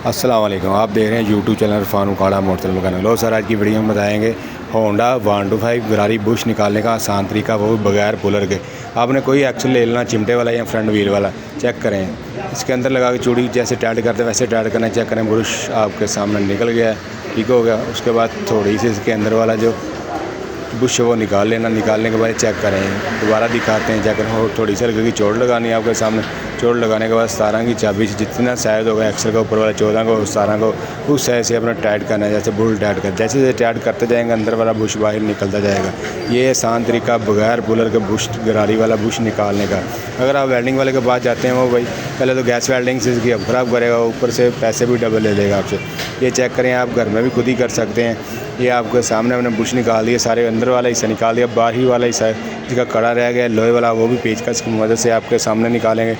अस्सलाम वालेकुम। आप देख रहे हैं यूट्यूब चैनल फारूक आड़ा मोटर मैकेनिक। लो सर, आज की वीडियो में बताएंगे होंडा 125 गरारी बुश निकालने का आसान तरीका, वो भी बगैर पुलर के। आपने कोई एक्चुअल ले लेना, चिमटे वाला या फ्रंट व्हील वाला। चेक करें, इसके अंदर लगा के चूड़ी जैसे टाइट करते हैं वैसे टाइट करना। चेक करें, ब्रश आपके सामने निकल गया है, ठीक हो गया। उसके बाद थोड़ी सी इसके अंदर वाला जो बुश वो निकाल लेना। निकालने के बाद चेक करें, दोबारा दिखाते हैं। चेक करें, थोड़ी सी हल्की चोट लगानी है आपके सामने। चोट लगाने के बाद 17 की चाबी से जितना साइज होगा एक्सल का ऊपर वाला 14 को 17 को उस साइज से अपना टाइट करना है। जैसे बुल टाइट कर, जैसे जैसे टाइट करते जाएंगे अंदर वाला बुश बाहर निकलता जाएगा। ये आसान तरीका बगैर पुलर के बुश गरारी वाला बुश निकालने का। अगर आप वेल्डिंग वाले के पास जाते हैं, वो भाई पहले तो गैस वेल्डिंग से इसकी ख़राब करेगा, ऊपर से पैसे भी डबल ले लेगा आपसे। ये चेक करें, आप घर में भी खुद ही कर सकते हैं। ये आपके सामने हमने बुश निकाल दिए, सारे अंदर वाला हिस्सा निकाल दिया। बाहर ही वाला हिस्सा जिसका कड़ा रह गया लोहे वाला, वो भी पेचकस की मदद से आपके सामने निकालेंगे।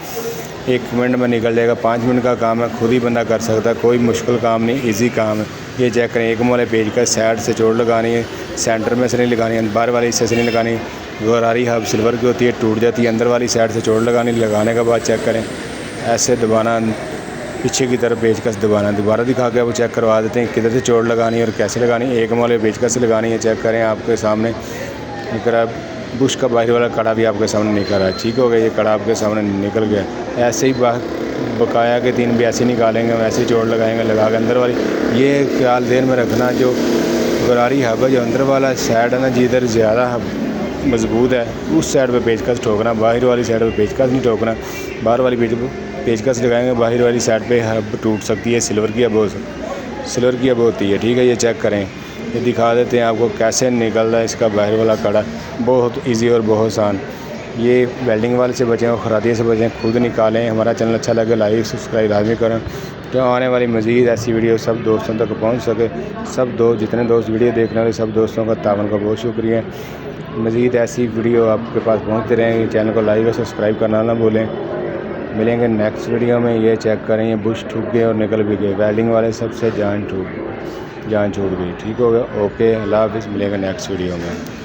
1 मिनट में निकल जाएगा। 5 मिनट का काम है, खुद ही बंदा कर सकता है, कोई मुश्किल काम नहीं, इजी काम है। ये चेक करें, 1 मोले पेचकस साइड से चोट लगानी है, सेंटर में से नहीं लगानी है, बाहर वाले हिस्से से नहीं लगानी। गरारी हब सिल्वर की होती है, टूट जाती है। अंदर वाली साइड से चोट लगानी, लगाने के बाद चेक करें, ऐसे दबाना, पीछे की तरफ पेचकस दबाना। दोबारा दिखा के वो चेक करवा देते हैं किधर से चोट लगानी है और कैसे लगानी है। 1 मोले पेचकस से लगानी है। चेक करें, आपके सामने निकल रहा बुश का बाहर वाला कड़ा भी आपके सामने निकल रहा है, ठीक हो गया। ये कड़ा आपके सामने निकल गया। ऐसे ही बकाया के 3 भी ऐसे निकालेंगे, वैसे ही चोट लगाएंगे। लगा के अंदर वाली ये ख्याल देर में रखना, जो गरारी हब है, जो अंदर वाला साइड है ना, जिधर ज़्यादा मजबूत है उस साइड पे पेचकस ठोकना, बाहर वाली साइड पे पेचकस नहीं ठोकना। बाहर वाली पेचकस लगाएंगे, बाहर वाली साइड पे हब टूट सकती है। सिल्वर की हब होती है, ठीक है। ये चेक करें, ये दिखा देते हैं आपको कैसे निकल रहा है इसका बाहर वाला कड़ा। बहुत इजी और बहुत आसान। ये वेल्डिंग वाले से बचें और खरादियों से बचें, खुद निकालें। हमारा चैनल अच्छा लगे लाइक सब्सक्राइब लाजमी करें, तो आने वाली मज़ीद ऐसी वीडियो सब दोस्तों तक पहुँच सके। सब दोस्त, जितने दोस्त वीडियो देखने वाले सब दोस्तों का तावन का बहुत शुक्रिया। मज़ीद ऐसी वीडियो आपके पास पहुँचते रहेंगे। चैनल को लाइक और सब्सक्राइब करना ना भूलें। मिलेंगे नेक्स्ट वीडियो में। ये चेक करें, ये बुश ठुक गए और निकल भी गए। वेल्डिंग वाले सबसे जान छूट गई, ठीक हो गया। ओके, अल्लाह हाफ़िज़। मिलेंगे नेक्स्ट वीडियो में।